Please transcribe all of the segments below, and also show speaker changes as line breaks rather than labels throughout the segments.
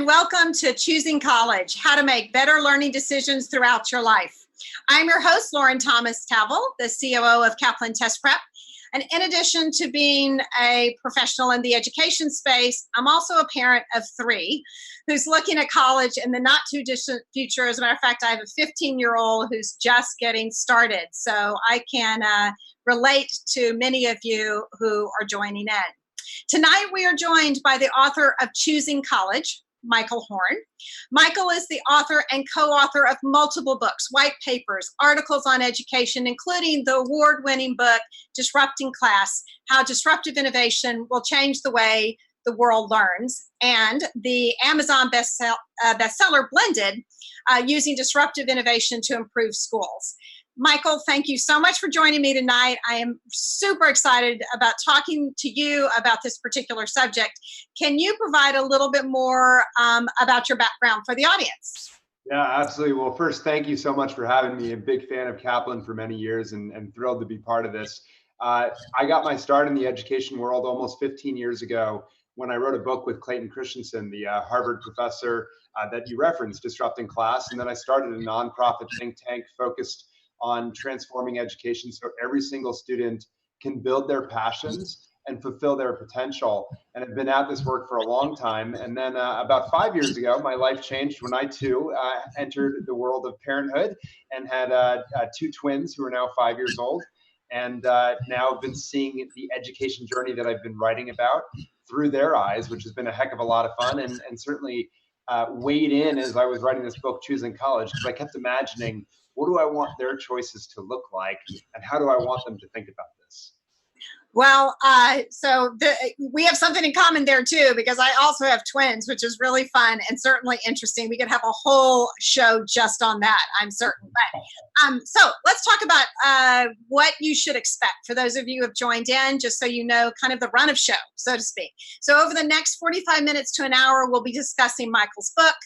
and welcome to Choosing College, how to make better learning decisions throughout your life. I'm your host, Lauren Thomas Tavel, the COO of Kaplan Test Prep. And in addition to being a professional in the education space, I'm also a parent of three who's looking at college in the not too distant future. As a matter of fact, I have a 15-year-old who's just getting started. So I can relate to many of you who are joining in. Tonight, we are joined by the author of Choosing College, Michael Horn. Michael is the author and co-author of multiple books, white papers, articles on education, including the award-winning book, Disrupting Class, How Disruptive Innovation Will Change the Way the World Learns, and the Amazon bestseller, Blended, Using Disruptive Innovation to Improve Schools. Michael, thank you so much for joining me tonight. I am super excited about talking to you about this particular subject. Can you provide a little bit more about your background for the audience?
Yeah, absolutely. Well, first, thank you so much for having me. A big fan of Kaplan for many years and thrilled to be part of this. I got my start in the education world almost 15 years ago when I wrote a book with Clayton Christensen, the Harvard professor that you referenced, Disrupting Class. And then I started a nonprofit think tank focused on transforming education so every single student can build their passions and fulfill their potential. And I've been at this work for a long time. And then about 5 years ago, my life changed when I too entered the world of parenthood and had two twins who are now 5 years old. And now I've been seeing the education journey that I've been writing about through their eyes, which has been a heck of a lot of fun, and certainly weighed in as I was writing this book, Choosing College, because I kept imagining, what do I want their choices to look like, and how do I want them to think about this?
Well, we have something in common there too, because I also have twins, which is really fun and certainly interesting. We could have a whole show just on that, I'm certain. But so let's talk about what you should expect for those of you who have joined in, just so you know kind of the run of show, so to speak. So over the next 45 minutes to an hour, we'll be discussing Michael's book,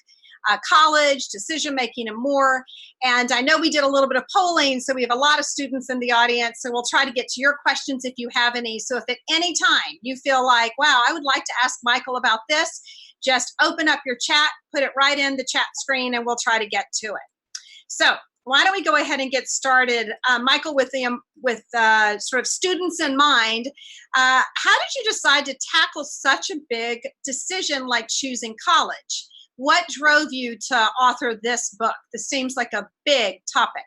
college, decision-making, and more. And I know we did a little bit of polling, so we have a lot of students in the audience, so we'll try to get to your questions if you have any. So if at any time you feel like, wow, I would like to ask Michael about this, just open up your chat, put it right in the chat screen, and we'll try to get to it. So why don't we go ahead and get started, Michael, with sort of students in mind. How did you decide to tackle such a big decision like choosing college? What drove you to author this book? This seems like a big topic.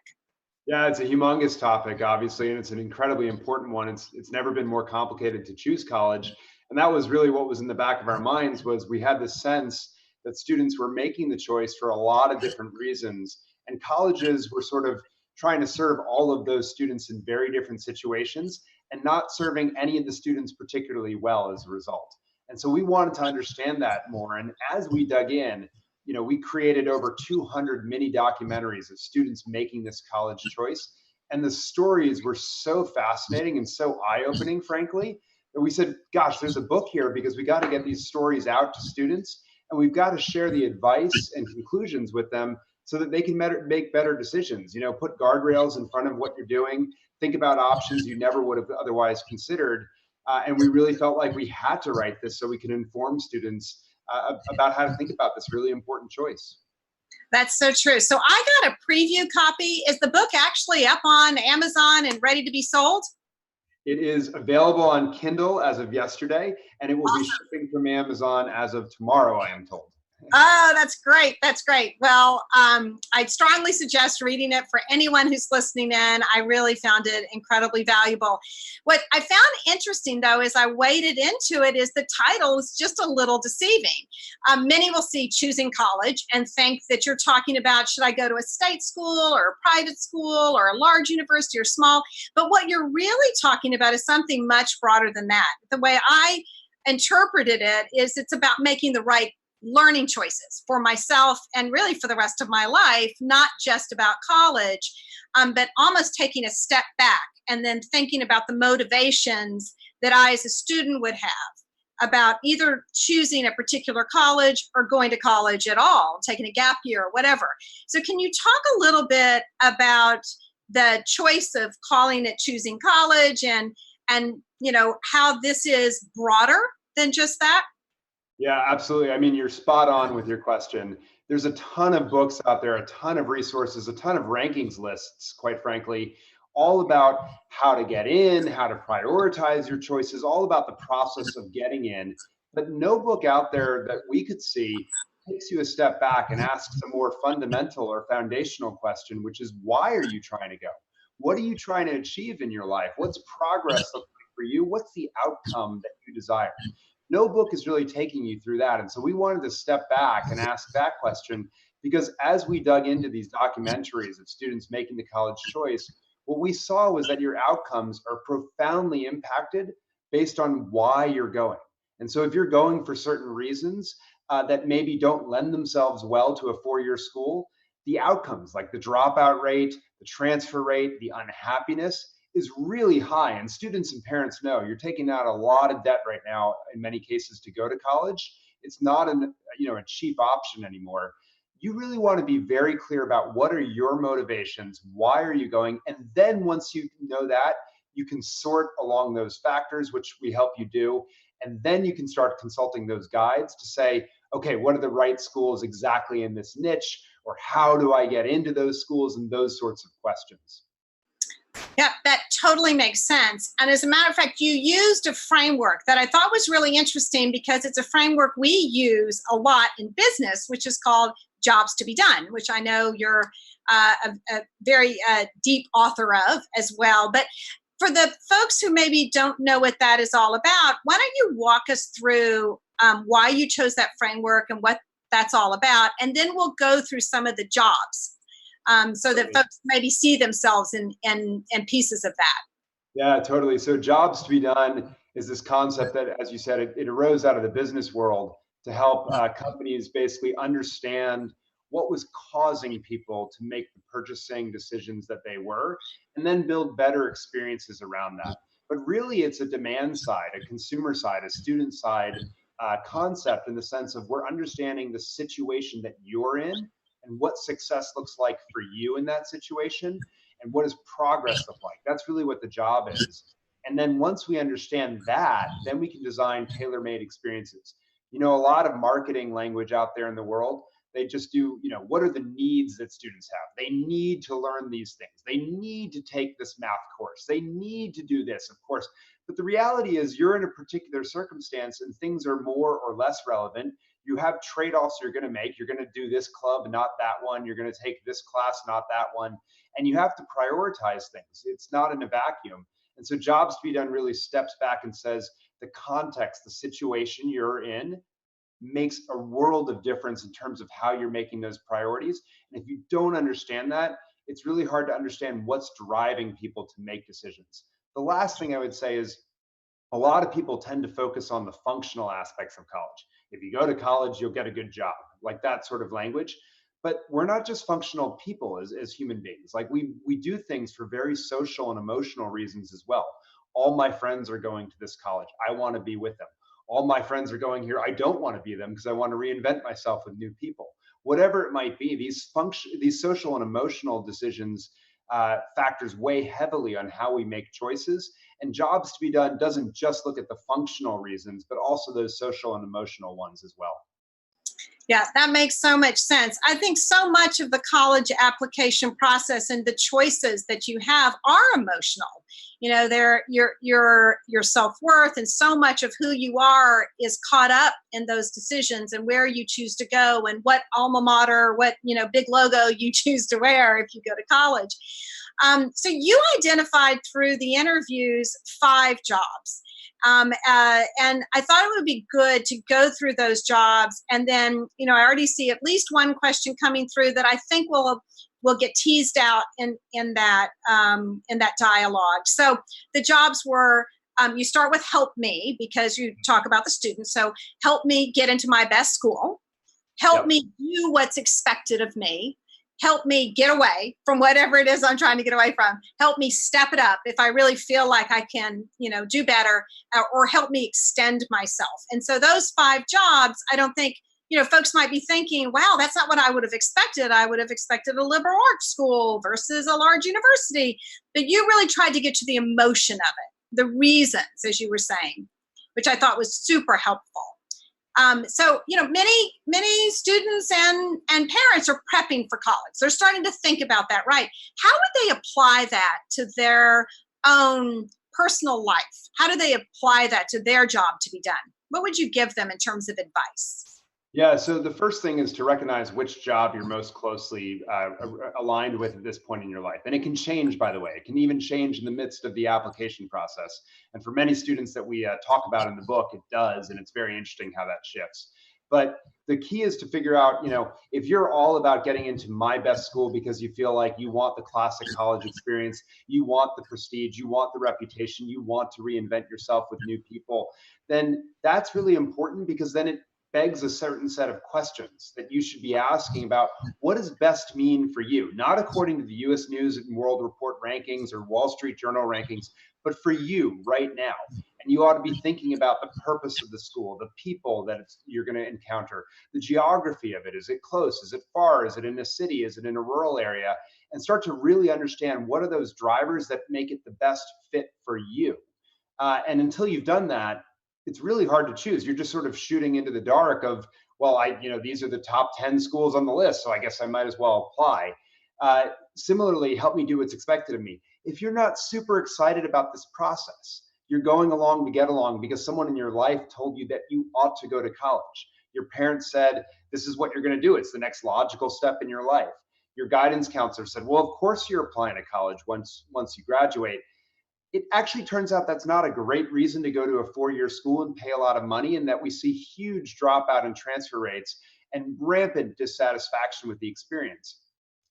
Yeah, it's a humongous topic, obviously, and it's an incredibly important one. It's never been more complicated to choose college. And that was really what was in the back of our minds, was we had this sense that students were making the choice for a lot of different reasons. And colleges were sort of trying to serve all of those students in very different situations and not serving any of the students particularly well as a result. And so we wanted to understand that more. And as we dug in, we created over 200 mini documentaries of students making this college choice. And the stories were so fascinating and so eye-opening, frankly, that we said, gosh, there's a book here, because we got to get these stories out to students, and we've got to share the advice and conclusions with them so that they can make better decisions. Put guardrails in front of what you're doing, think about options you never would have otherwise considered. And we really felt like we had to write this so we can inform students about how to think about this really important choice.
That's so true. So I got a preview copy. Is the book actually up on Amazon and ready to be sold?
It is available on Kindle as of yesterday, and it will be shipping from Amazon as of tomorrow, I am told.
Oh, that's great. That's great. Well, I'd strongly suggest reading it for anyone who's listening in. I really found it incredibly valuable. What I found interesting, though, as I waded into it, is the title is just a little deceiving. Many will see Choosing College and think that you're talking about, should I go to a state school or a private school or a large university or small? But what you're really talking about is something much broader than that. The way I interpreted it is it's about making the right learning choices for myself and really for the rest of my life, not just about college, but almost taking a step back and then thinking about the motivations that I as a student would have about either choosing a particular college or going to college at all, taking a gap year or whatever. So can you talk a little bit about the choice of calling it Choosing College and how this is broader than just that?
Yeah, absolutely. I mean, you're spot on with your question. There's a ton of books out there, a ton of resources, a ton of rankings lists, quite frankly, all about how to get in, how to prioritize your choices, all about the process of getting in. But no book out there that we could see takes you a step back and asks a more fundamental or foundational question, which is, why are you trying to go? What are you trying to achieve in your life? What's progress look like for you? What's the outcome that you desire? No book is really taking you through that. And so we wanted to step back and ask that question, because as we dug into these documentaries of students making the college choice, what we saw was that your outcomes are profoundly impacted based on why you're going. And so if you're going for certain reasons that maybe don't lend themselves well to a 4-year school, the outcomes like the dropout rate, the transfer rate, the unhappiness is really high. And students and parents know you're taking out a lot of debt right now in many cases to go to college. It's not a cheap option anymore. You really want to be very clear about what are your motivations, why are you going, and then once you know that, you can sort along those factors, which we help you do, and then you can start consulting those guides to say, okay, what are the right schools exactly in this niche, or how do I get into those schools, and those sorts of questions.
Yeah, that totally makes sense. And as a matter of fact, you used a framework that I thought was really interesting because it's a framework we use a lot in business, which is called jobs to be done, which I know you're a very deep author of as well. But for the folks who maybe don't know what that is all about, why don't you walk us through why you chose that framework and what that's all about? And then we'll go through some of the jobs so that folks maybe see themselves in pieces of that.
Yeah, totally. So, jobs to be done is this concept that, as you said, it arose out of the business world to help companies basically understand what was causing people to make the purchasing decisions that they were, and then build better experiences around that. But really, it's a demand side, a consumer side, a student side concept in the sense of we're understanding the situation that you're in and what success looks like for you in that situation, and what does progress look like. That's really what the job is. And then once we understand that, then we can design tailor-made experiences. A lot of marketing language out there in the world, they just do, what are the needs that students have? They need to learn these things. They need to take this math course. They need to do this, of course. But the reality is you're in a particular circumstance and things are more or less relevant. You have trade-offs you're going to make. You're going to do this club, not that one. You're going to take this class, not that one. And you have to prioritize things. It's not in a vacuum. And so jobs to be done really steps back and says the context, the situation you're in makes a world of difference in terms of how you're making those priorities. And if you don't understand that, it's really hard to understand what's driving people to make decisions. The last thing I would say is a lot of people tend to focus on the functional aspects of college. If you go to college, you'll get a good job, like that sort of language. But we're not just functional people as human beings. Like we do things for very social and emotional reasons as well. All my friends are going to this college. I want to be with them. All my friends are going here. I don't want to be them because I want to reinvent myself with new people. Whatever it might be, these social and emotional decisions factors weigh heavily on how we make choices. And jobs to be done doesn't just look at the functional reasons, but also those social and emotional ones as well.
Yeah, that makes so much sense. I think so much of the college application process and the choices that you have are emotional. They're your self-worth, and so much of who you are is caught up in those decisions and where you choose to go and what alma mater, what big logo you choose to wear if you go to college. So you identified through the interviews 5 jobs. And I thought it would be good to go through those jobs. And then, I already see at least one question coming through that I think will get teased out in that dialogue. So the jobs were, you start with help me because you talk about the students. So help me get into my best school. Help me do what's expected of me. Help me get away from whatever it is I'm trying to get away from. Help me step it up if I really feel like I can, do better, or help me extend myself. And so those 5 jobs, I don't think, folks might be thinking, wow, that's not what I would have expected. I would have expected a liberal arts school versus a large university. But you really tried to get to the emotion of it, the reasons, as you were saying, which I thought was super helpful. So, many students and parents are prepping for college. They're starting to think about that, right? How would they apply that to their own personal life? How do they apply that to their job to be done? What would you give them in terms of advice?
Yeah, so the first thing is to recognize which job you're most closely aligned with at this point in your life. And it can change, by the way. It can even change in the midst of the application process. And for many students that we talk about in the book, it does. And it's very interesting how that shifts. But the key is to figure out, if you're all about getting into my best school because you feel like you want the classic college experience, you want the prestige, you want the reputation, you want to reinvent yourself with new people, then that's really important, because then it begs a certain set of questions that you should be asking about what does best mean for you, not according to the US News and World Report rankings or Wall Street Journal rankings, but for you right now. And you ought to be thinking about the purpose of the school, the people that you're going to encounter, the geography of it. Is it close? Is it far? Is it in a city? Is it in a rural area? And start to really understand what are those drivers that make it the best fit for you. And until you've done that, it's really hard to choose. You're just sort of shooting into the dark of, well, these are the top 10 schools on the list, so I guess I might as well apply. Similarly, help me do what's expected of me. If you're not super excited about this process, you're going along to get along because someone in your life told you that you ought to go to college. Your parents said, this is what you're going to do. It's the next logical step in your life. Your guidance counselor said, well, of course you're applying to college once you graduate. It actually turns out that's not a great reason to go to a 4-year school and pay a lot of money, and that we see huge dropout and transfer rates and rampant dissatisfaction with the experience.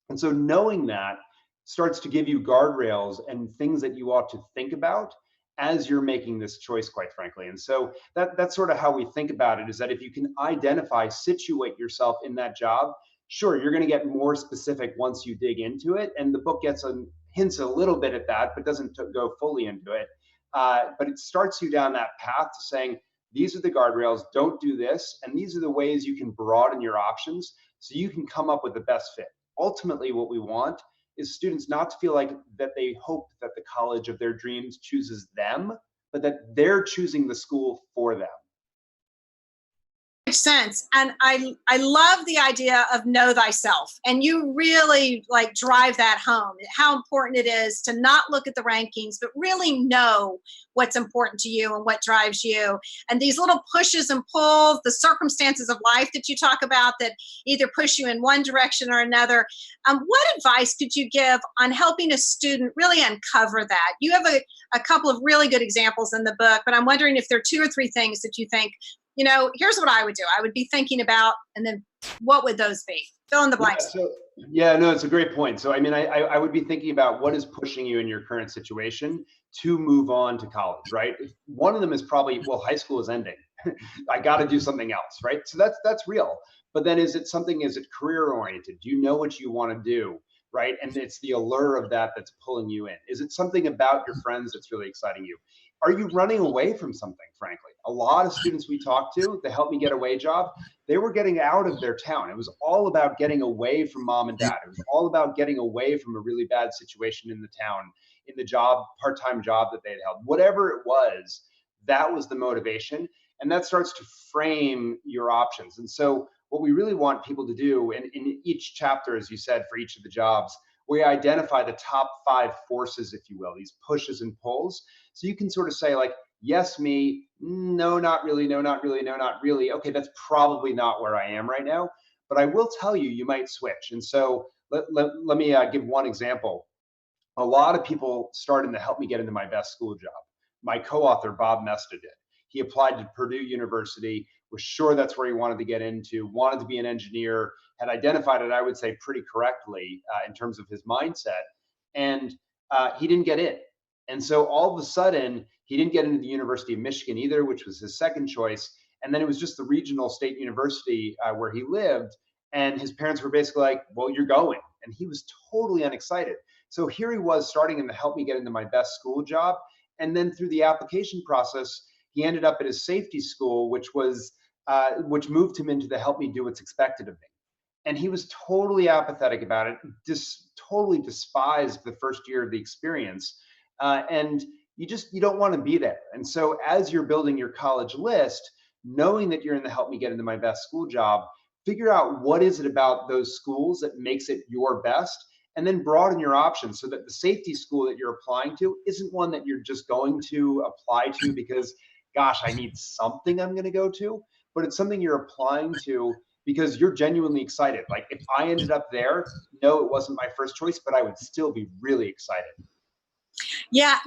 And so knowing that starts to give you guardrails and things that you ought to think about as you're making this choice, quite frankly. And so that's sort of how we think about it, is that if you can situate yourself in that job, sure, you're going to get more specific once you dig into it. And the book hints a little bit at that, but doesn't go fully into it. But it starts you down that path to saying, these are the guardrails, don't do this. And these are the ways you can broaden your options so you can come up with the best fit. Ultimately, what we want is students not to feel like that they hope that the college of their dreams chooses them, but that they're choosing the school for them.
Sense. And I love the idea of know thyself, and you really drive that home, how important it is to not look at the rankings but really know what's important to you and what drives you. And these little pushes and pulls, the circumstances of life that you talk about that either push you in one direction or another. What advice could you give on helping a student really uncover that? You have a couple of really good examples in the book, but I'm wondering if there are 2 or 3 things that you think, here's what I would do. I would be thinking about, and then what would those be? Fill in the blanks.
No, it's a great point. So, I would be thinking about what is pushing you in your current situation to move on to college, right? One of them is probably, well, high school is ending. I got to do something else, right? So that's real. But then is it career oriented? Do you know what you want to do, right? And it's the allure of that that's pulling you in. Is it something about your friends that's really exciting you? Are you running away from something, frankly? A lot of students we talked to, the Help Me Get Away job, they were getting out of their town. It was all about getting away from mom and dad. It was all about getting away from a really bad situation in the town, in the job, part-time job that they had held. Whatever it was, that was the motivation. And that starts to frame your options. And so what we really want people to do in each chapter, as you said, for each of the jobs, we identify the top 5 forces, if you will, these pushes and pulls. So you can sort of say like, yes, me, no, not really, no, not really, no, not really. Okay, that's probably not where I am right now, but I will tell you, you might switch. And so let me give one example. A lot of people start in the Help Me Get Into My Best School job. My co-author, Bob Mesta, did. He applied to Purdue University, was sure that's where he wanted to get into, wanted to be an engineer, had identified it, I would say, pretty correctly in terms of his mindset. And he didn't get in. And so all of a sudden, he didn't get into the University of Michigan either, which was his second choice. And then it was just the regional state university where he lived. And his parents were basically like, well, you're going. And he was totally unexcited. So here he was starting in the Help Me Get Into My Best School job. And then through the application process, he ended up at his safety school, which moved him into the Help Me Do What's Expected of Me. And he was totally apathetic about it, totally despised the first year of the experience. And you don't want to be there. And so as you're building your college list, knowing that you're in the help me get into my best school job, figure out what is it about those schools that makes it your best, and then broaden your options so that the safety school that you're applying to isn't one that you're just going to apply to because, gosh, I need something I'm going to go to, but it's something you're applying to because you're genuinely excited. Like if I ended up there, no, it wasn't my first choice, but I would still be really excited.
Yeah,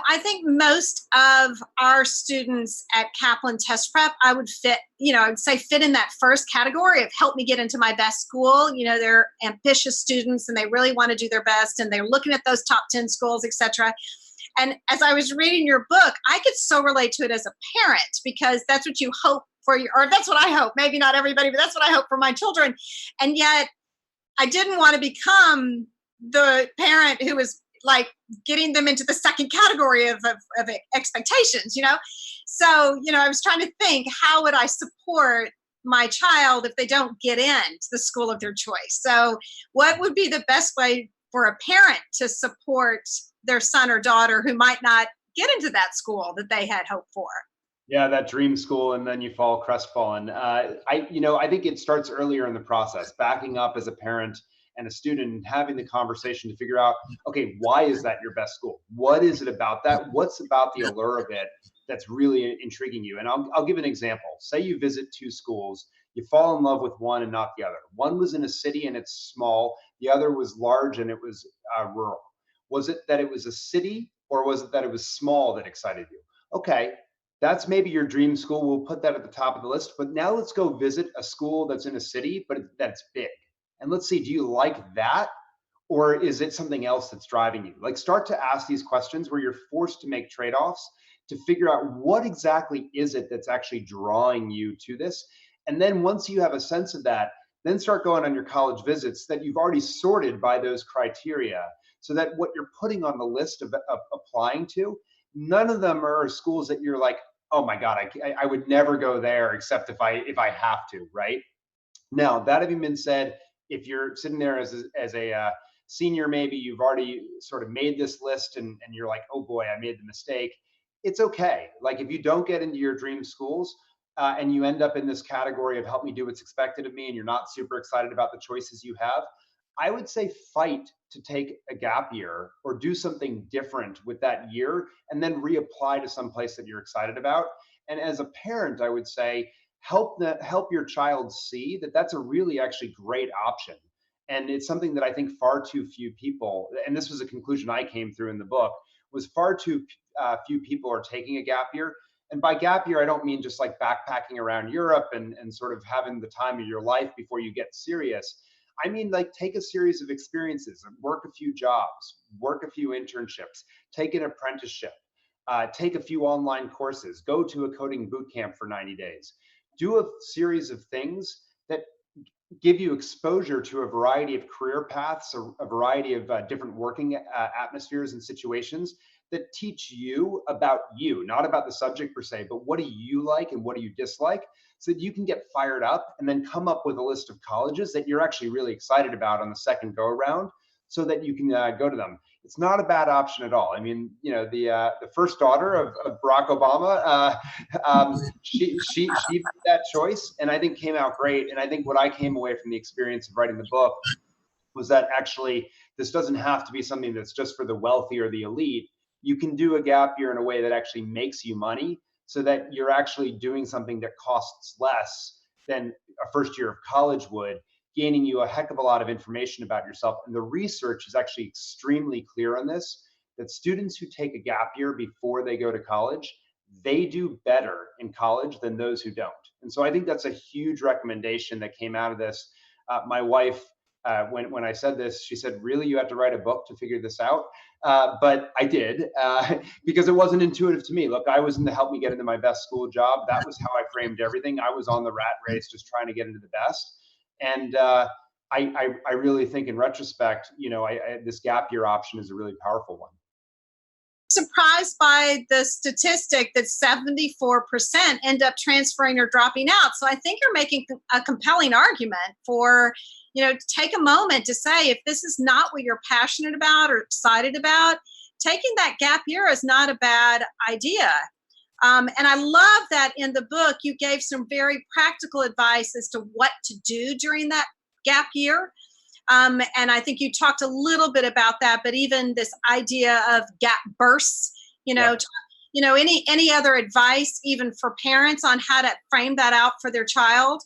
I think most of our students at Kaplan Test Prep, I would I would say fit in that first category of help me get into my best school. They're ambitious students and they really want to do their best and they're looking at those top 10 schools, etc. And as I was reading your book, I could so relate to it as a parent because that's what you hope for or that's what I hope. Maybe not everybody, but that's what I hope for my children. And yet I didn't want to become the parent who was like getting them into the second category of expectations. So, I was trying to think, how would I support my child if they don't get into the school of their choice? So what would be the best way for a parent to support their son or daughter who might not get into that school that they had hoped for?
Yeah, that dream school, and then you fall crestfallen. I think it starts earlier in the process, backing up as a parent and a student, and having the conversation to figure out, okay, why is that your best school? What is it about that? What's about the allure of it that's really intriguing you? And I'll give an example. Say you visit two schools, you fall in love with one and not the other. One was in a city and it's small. The other was large and it was rural. Was it that it was a city, or was it that it was small that excited you? Okay, that's maybe your dream school. We'll put that at the top of the list. But now let's go visit a school that's in a city, but that's big. And let's see, do you like that? Or is it something else that's driving you? Like start to ask these questions where you're forced to make trade-offs to figure out what exactly is it that's actually drawing you to this. And then once you have a sense of that, then start going on your college visits that you've already sorted by those criteria so that what you're putting on the list of applying to, none of them are schools that you're like, oh my God, I would never go there except if I have to, right? Now, that having been said, if you're sitting there as a senior, maybe you've already sort of made this list and you're like, oh boy, I made the mistake. It's okay. Like if you don't get into your dream schools and you end up in this category of help me do what's expected of me and you're not super excited about the choices you have, I would say fight to take a gap year or do something different with that year and then reapply to some place that you're excited about. And as a parent, I would say help your child see that that's a really actually great option. And it's something that I think far too few people, and this was a conclusion I came through in the book, was far too few people are taking a gap year. And by gap year, I don't mean just like backpacking around Europe and sort of having the time of your life before you get serious. I mean, like take a series of experiences, work a few jobs, work a few internships, take an apprenticeship, take a few online courses, go to a coding boot camp for 90 days. Do a series of things that give you exposure to a variety of career paths, a variety of different working atmospheres and situations that teach you, not about the subject per se, but what do you like and what do you dislike, so that you can get fired up and then come up with a list of colleges that you're actually really excited about on the second go around so that you can go to them. It's not a bad option at all. I mean, the first daughter of Barack Obama, she made that choice, and I think came out great. And I think what I came away from the experience of writing the book was that actually this doesn't have to be something that's just for the wealthy or the elite. You can do a gap year in a way that actually makes you money, so that you're actually doing something that costs less than a first year of college would, gaining you a heck of a lot of information about yourself. And the research is actually extremely clear on this, that students who take a gap year before they go to college, they do better in college than those who don't. And so I think that's a huge recommendation that came out of this. My wife, when I said this, she said, really, you had to write a book to figure this out? But I did, because it wasn't intuitive to me. Look, I was in the help me get into my best school job. That was how I framed everything. I was on the rat race, just trying to get into the best. And I really think in retrospect, this gap year option is a really powerful one.
Surprised by the statistic that 74% end up transferring or dropping out. So I think you're making a compelling argument for, take a moment to say, if this is not what you're passionate about or excited about, taking that gap year is not a bad idea. And I love that in the book, you gave some very practical advice as to what to do during that gap year. And I think you talked a little bit about that, but even this idea of gap bursts,
Yep.
any other advice even for parents on how to frame that out for their child?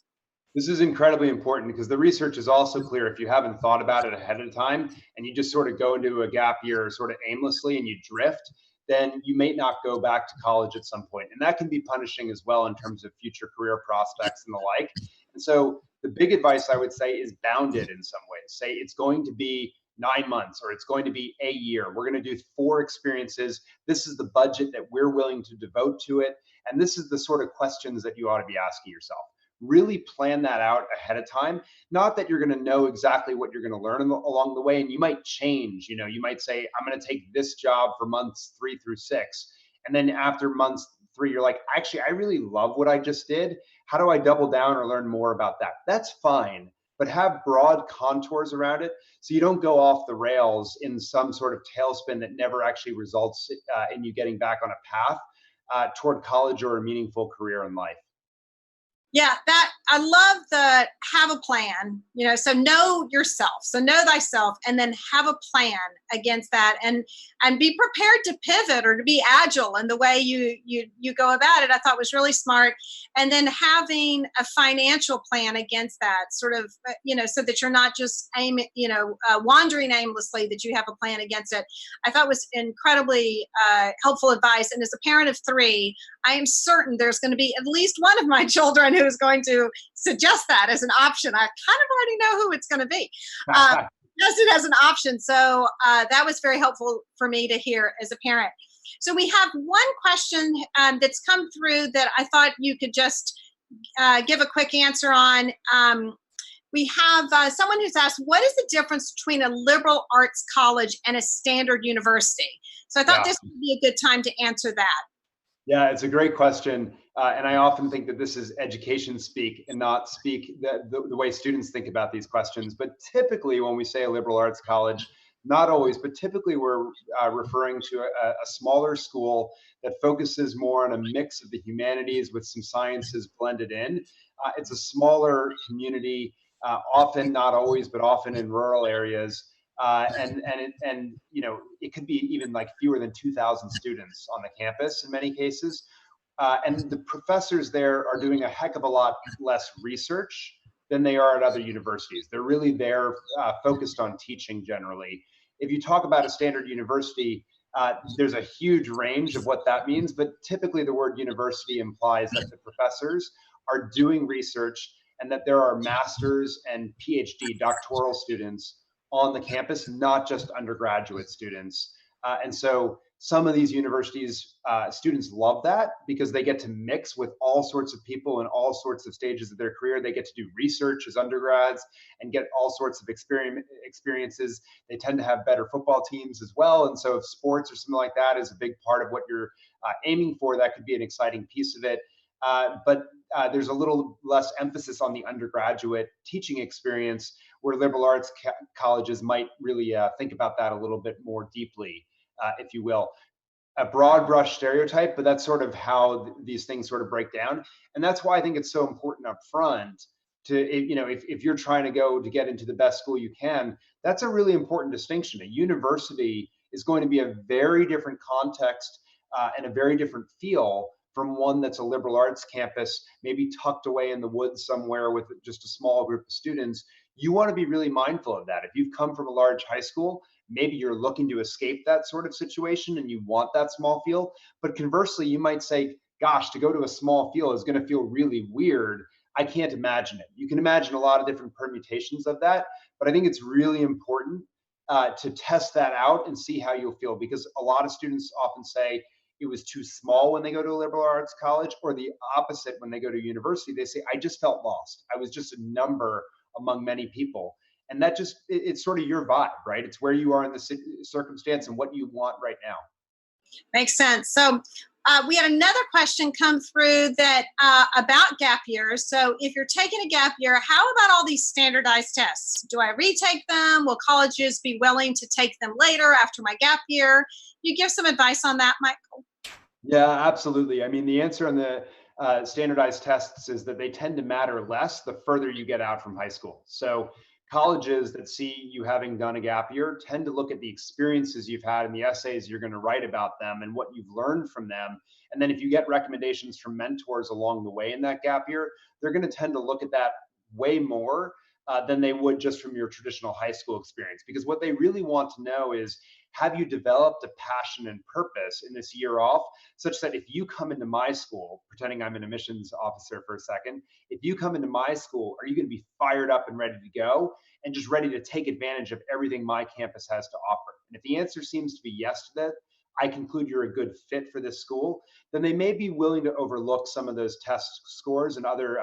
This is incredibly important because the research is also clear. If you haven't thought about it ahead of time and you just sort of go into a gap year sort of aimlessly and you drift, then you may not go back to college at some point. And that can be punishing as well in terms of future career prospects and the like. And so the big advice I would say is bound it in some ways. Say it's going to be 9 months or it's going to be a year. We're going to do 4 experiences. This is the budget that we're willing to devote to it. And this is the sort of questions that you ought to be asking yourself. Really plan that out ahead of time. Not that you're going to know exactly what you're going to learn along the way, and you might change. You might say, I'm going to take this job for months 3 through 6. And then after months 3, you're like, actually, I really love what I just did. How do I double down or learn more about that? That's fine, but have broad contours around it so you don't go off the rails in some sort of tailspin that never actually results in you getting back on a path toward college or a meaningful career in life.
Yeah, that I love the have a plan, so know yourself. So know thyself and then have a plan against that and be prepared to pivot or to be agile in the way you go about it. I thought was really smart. And then having a financial plan against that sort of, so that you're not just wandering aimlessly, that you have a plan against it. I thought was incredibly helpful advice. And as a parent of 3, I am certain there's going to be at least one of my children who's going to suggest that as an option. I kind of already know who it's going to be. Just it as an option. So that was very helpful for me to hear as a parent. So we have one question that's come through that I thought you could just give a quick answer on. We have someone who's asked, what is the difference between a liberal arts college and a standard university? So I thought
Yeah.
this would be a good time to answer that.
Yeah, it's a great question. And I often think that this is education speak and not speak the way students think about these questions. But typically, when we say a liberal arts college, not always, but typically we're referring to a smaller school that focuses more on a mix of the humanities with some sciences blended in. It's a smaller community, often, not always, but often in rural areas. It could be even like fewer than 2,000 students on the campus in many cases. And the professors there are doing a heck of a lot less research than they are at other universities. They're really there focused on teaching generally. If you talk about a standard university, there's a huge range of what that means, but typically the word university implies that the professors are doing research and that there are master's and PhD doctoral students on the campus, not just undergraduate students. And so some of these universities, students love that because they get to mix with all sorts of people in all sorts of stages of their career. They get to do research as undergrads and get all sorts of experiences. They tend to have better football teams as well. And so if sports or something like that is a big part of what you're aiming for, that could be an exciting piece of it. But there's a little less emphasis on the undergraduate teaching experience, where liberal arts colleges might really think about that a little bit more deeply, if you will. A broad brush stereotype, but that's sort of how these things sort of break down. And that's why I think it's so important up front to, if you're trying to go to get into the best school you can, that's a really important distinction. A university is going to be a very different context and a very different feel from one that's a liberal arts campus, maybe tucked away in the woods somewhere with just a small group of students. You want to be really mindful of that. If you've come from a large high school, maybe you're looking to escape that sort of situation and you want that small feel. But conversely, you might say, gosh, to go to a small feel is going to feel really weird. I can't imagine it. You can imagine a lot of different permutations of that, but I think it's really important to test that out and see how you'll feel, because a lot of students often say it was too small when they go to a liberal arts college, or the opposite when they go to university. They say, I just felt lost. I was just a number among many people. And that it's sort of your vibe, right? It's where you are in the circumstance and what you want right now.
Makes sense. So we had another question come through that about gap years. So if you're taking a gap year, how about all these standardized tests? Do I retake them? Will colleges be willing to take them later after my gap year? You give some advice on that, Michael?
Yeah, absolutely. I mean, the answer on the standardized tests is that they tend to matter less the further you get out from high school. So, colleges that see you having done a gap year tend to look at the experiences you've had and the essays you're going to write about them and what you've learned from them. And then, if you get recommendations from mentors along the way in that gap year, they're going to tend to look at that way more than they would just from your traditional high school experience. Because what they really want to know is, have you developed a passion and purpose in this year off, such that if you come into my school, pretending I'm an admissions officer for a second, if you come into my school, are you going to be fired up and ready to go and just ready to take advantage of everything my campus has to offer? And if the answer seems to be yes to that, I conclude you're a good fit for this school, then they may be willing to overlook some of those test scores and other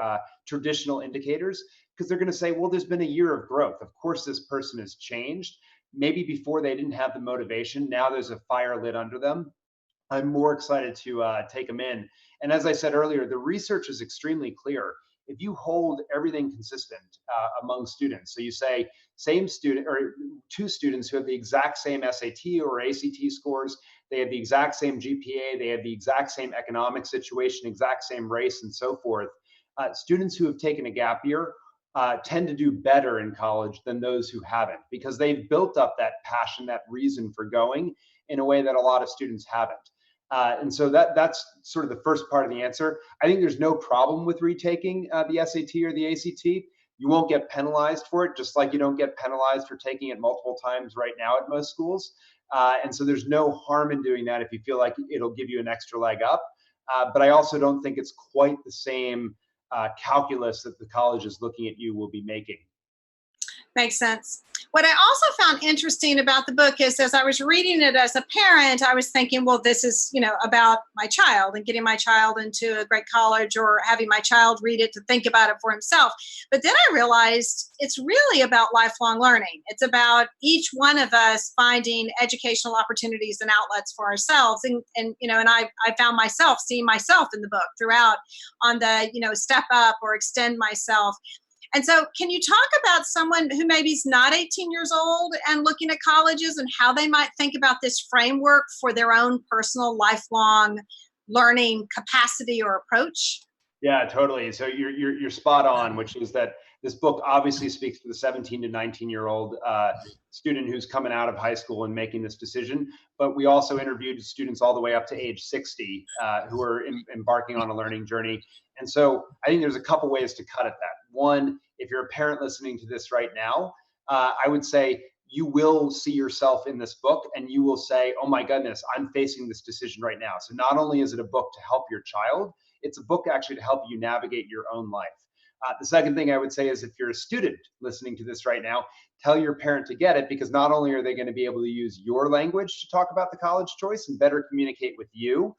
traditional indicators, because they're going to say, well, there's been a year of growth. Of course, this person has changed. Maybe before they didn't have the motivation. Now there's a fire lit under them. I'm more excited to take them in. And as I said earlier, the research is extremely clear. If you hold everything consistent among students, so you say same student or two students who have the exact same SAT or ACT scores, they have the exact same GPA, they have the exact same economic situation, exact same race, and so forth. Students who have taken a gap year tend to do better in college than those who haven't, because they've built up that passion, that reason for going in a way that a lot of students haven't. And so that's sort of the first part of the answer. I think there's no problem with retaking the SAT or the ACT. You won't get penalized for it, just like you don't get penalized for taking it multiple times right now at most schools. And so there's no harm in doing that if you feel like it'll give you an extra leg up. But I also don't think it's quite the same calculus that the college is looking at you will be making.
Makes sense. What I also found interesting about the book is, as I was reading it as a parent, I was thinking, well, this is, about my child and getting my child into a great college, or having my child read it to think about it for himself. But then I realized it's really about lifelong learning. It's about each one of us finding educational opportunities and outlets for ourselves. And I found myself seeing myself in the book throughout on the, step up or extend myself. And so, can you talk about someone who maybe is not 18 years old and looking at colleges, and how they might think about this framework for their own personal lifelong learning capacity or approach?
Yeah, totally. So you're spot on, which is that this book obviously speaks to the 17 to 19-year-old student who's coming out of high school and making this decision. But we also interviewed students all the way up to age 60 who are embarking on a learning journey. And so I think there's a couple ways to cut at that. One, if you're a parent listening to this right now, I would say you will see yourself in this book and you will say, oh my goodness, I'm facing this decision right now. So not only is it a book to help your child, it's a book actually to help you navigate your own life. The second thing I would say is, if you're a student listening to this right now, tell your parent to get it, because not only are they going to be able to use your language to talk about the college choice and better communicate with you,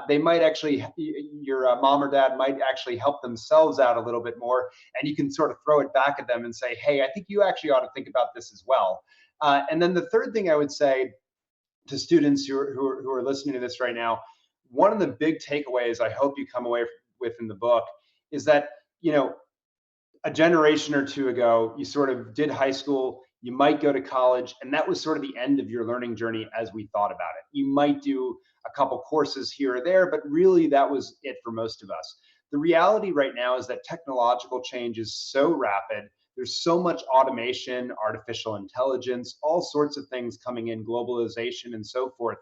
they might actually, your mom or dad might actually help themselves out a little bit more, and you can sort of throw it back at them and say, hey, I think you actually ought to think about this as well. And then the third thing I would say to students who are listening to this right now, one of the big takeaways I hope you come away with in the book is that, a generation or two ago, you sort of did high school, you might go to college, and that was sort of the end of your learning journey as we thought about it. You might do a couple courses here or there, but really that was it for most of us. The reality right now is that technological change is so rapid. There's so much automation, artificial intelligence, all sorts of things coming in, globalization, and so forth,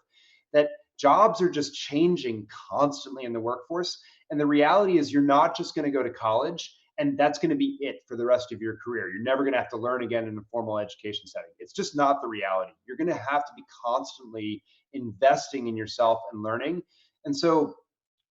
that jobs are just changing constantly in the workforce. And the reality is, you're not just going to go to college and that's going to be it for the rest of your career. You're never going to have to learn again in a formal education setting. It's just not the reality. You're going to have to be constantly investing in yourself and learning. And so,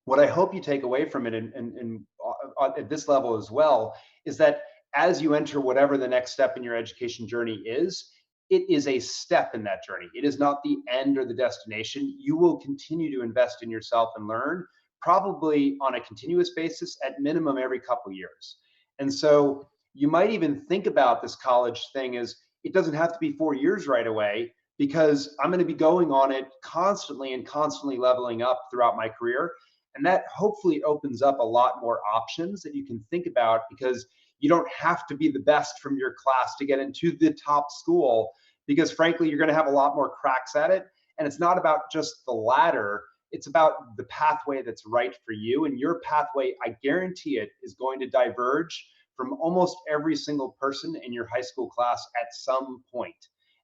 what I hope you take away from it, at this level as well, is that as you enter whatever the next step in your education journey is, it is a step in that journey. It is not the end or the destination. You will continue to invest in yourself and learn, probably on a continuous basis, at minimum every couple years. And so you might even think about this college thing as, it doesn't have to be 4 years right away, because I'm going to be going on it constantly and constantly leveling up throughout my career. And that hopefully opens up a lot more options that you can think about, because you don't have to be the best from your class to get into the top school, because frankly, you're going to have a lot more cracks at it. And it's not about just the ladder, It's about the pathway that's right for you. And your pathway, I guarantee it, is going to diverge from almost every single person in your high school class at some point.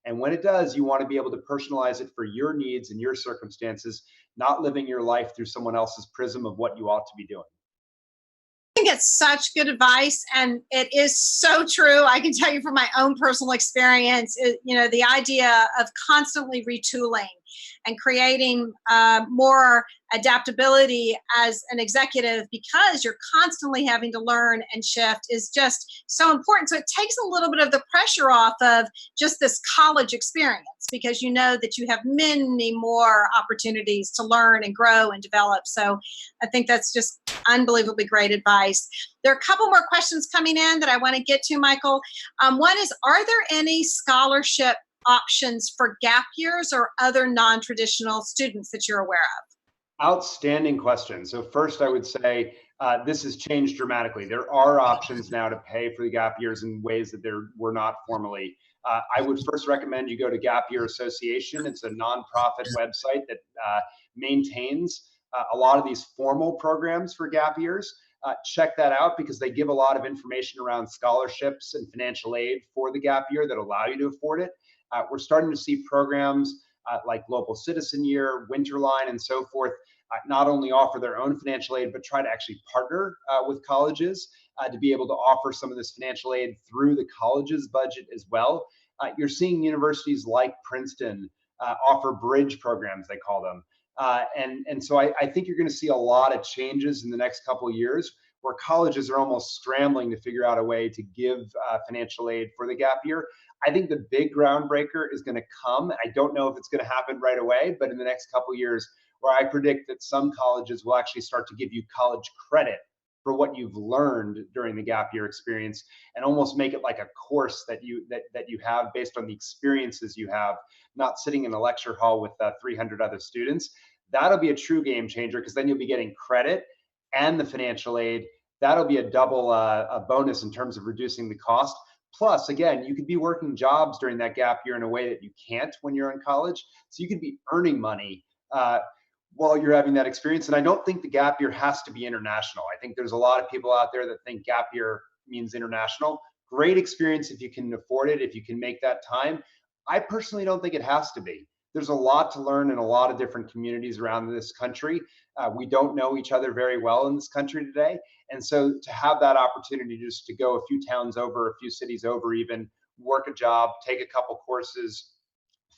And when it does, you want to be able to personalize it for your needs and your circumstances, not living your life through someone else's prism of what you ought to be doing.
I think it's such good advice, and it is so true. I can tell you from my own personal experience, the idea of constantly retooling and creating more adaptability as an executive, because you're constantly having to learn and shift, is just so important. So it takes a little bit of the pressure off of just this college experience, because you know that you have many more opportunities to learn and grow and develop. So I think that's just unbelievably great advice. There are a couple more questions coming in that I want to get to, Michael. One is, are there any scholarship options for gap years or other non-traditional students that you're aware of?
Outstanding question. So first, I would say this has changed dramatically. There are options now to pay for the gap years in ways that there were not formerly. I would first recommend you go to Gap Year Association. It's a nonprofit website that maintains a lot of these formal programs for gap years. Check that out, because they give a lot of information around scholarships and financial aid for the gap year that allow you to afford it. We're starting to see programs like Global Citizen Year, Winterline, and so forth, not only offer their own financial aid, but try to actually partner with colleges to be able to offer some of this financial aid through the college's budget as well. You're seeing universities like Princeton offer bridge programs, they call them. And so I think you're going to see a lot of changes in the next couple of years, where colleges are almost scrambling to figure out a way to give financial aid for the gap year. I think the big groundbreaker is going to come. I don't know if it's going to happen right away, but in the next couple of years, where I predict that some colleges will actually start to give you college credit for what you've learned during the gap year experience, and almost make it like a course that you have based on the experiences you have, not sitting in a lecture hall with 300 other students. That'll be a true game changer, because then you'll be getting credit and the financial aid. That'll be a double a bonus in terms of reducing the cost. Plus, again, you could be working jobs during that gap year in a way that you can't when you're in college. So you could be earning money while you're having that experience. And I don't think the gap year has to be international. I think there's a lot of people out there that think gap year means international. Great experience if you can afford it, if you can make that time. I personally don't think it has to be. There's a lot to learn in a lot of different communities around this country. We don't know each other very well in this country today. And so to have that opportunity just to go a few towns over, a few cities over, even work a job, take a couple courses,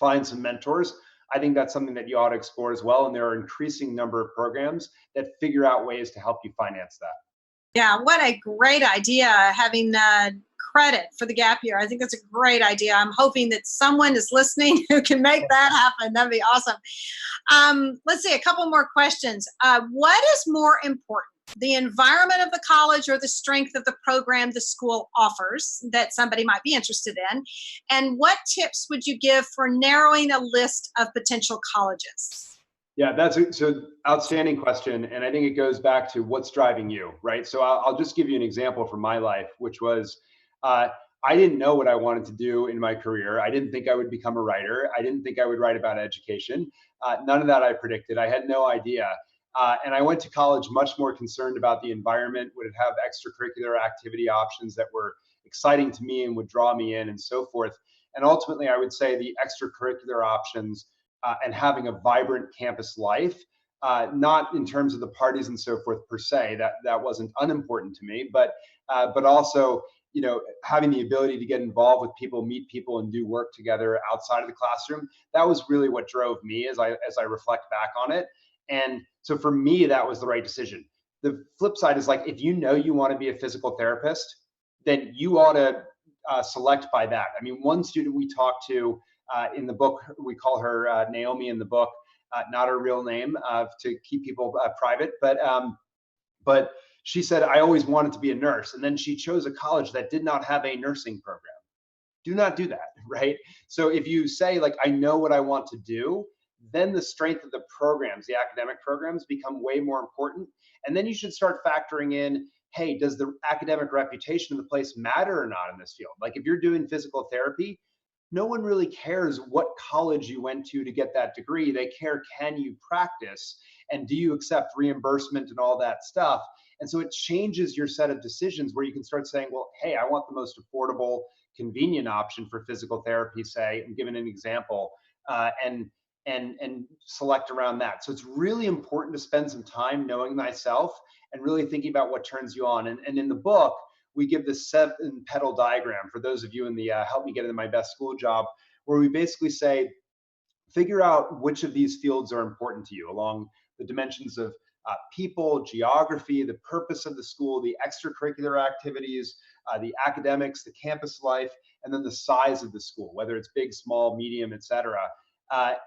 find some mentors, I think that's something that you ought to explore as well. And there are an increasing number of programs that figure out ways to help you finance that.
Yeah, what a great idea, having credit for the gap year. I think that's a great idea. I'm hoping that someone is listening who can make that happen. That'd be awesome. Let's see, a couple more questions. What is more important, the environment of the college or the strength of the program the school offers that somebody might be interested in? And what tips would you give for narrowing a list of potential colleges?
Yeah, that's so outstanding question. And I think it goes back to what's driving you, right? So I'll just give you an example from my life, which was I didn't know what I wanted to do in my career. I didn't think I would become a writer. I didn't think I would write about education. None of that I predicted. I had no idea. And I went to college much more concerned about the environment. Would it have extracurricular activity options that were exciting to me and would draw me in, and so forth. And ultimately, I would say the extracurricular options and having a vibrant campus life, not in terms of the parties and so forth per se, that wasn't unimportant to me, but also, having the ability to get involved with people, meet people, and do work together outside of the classroom. That was really what drove me as I reflect back on it. And so for me, that was the right decision. The flip side is, like, if you know you want to be a physical therapist, then you ought to select by that. I mean, one student we talked to in the book, we call her Naomi in the book, not her real name to keep people private, but she said, I always wanted to be a nurse. And then she chose a college that did not have a nursing program. Do not do that, right? So if you say, like, I know what I want to do, then the strength of the programs, the academic programs, become way more important. And then you should start factoring in, hey, does the academic reputation of the place matter or not in this field? Like, if you're doing physical therapy, no one really cares what college you went to get that degree. They care, can you practice? and do you accept reimbursement and all that stuff. And so it changes your set of decisions where you can start saying, well, hey, I want the most affordable, convenient option for physical therapy, say, and giving an example, and select around that. So it's really important to spend some time knowing thyself and really thinking about what turns you on. And in the book, we give this 7-petal diagram for those of you in the Help Me Get Into My Best School Job, where we basically say, figure out which of these fields are important to you along the dimensions of people, geography, the purpose of the school, the extracurricular activities, the academics, the campus life, and then the size of the school, whether it's big, small, medium, etc.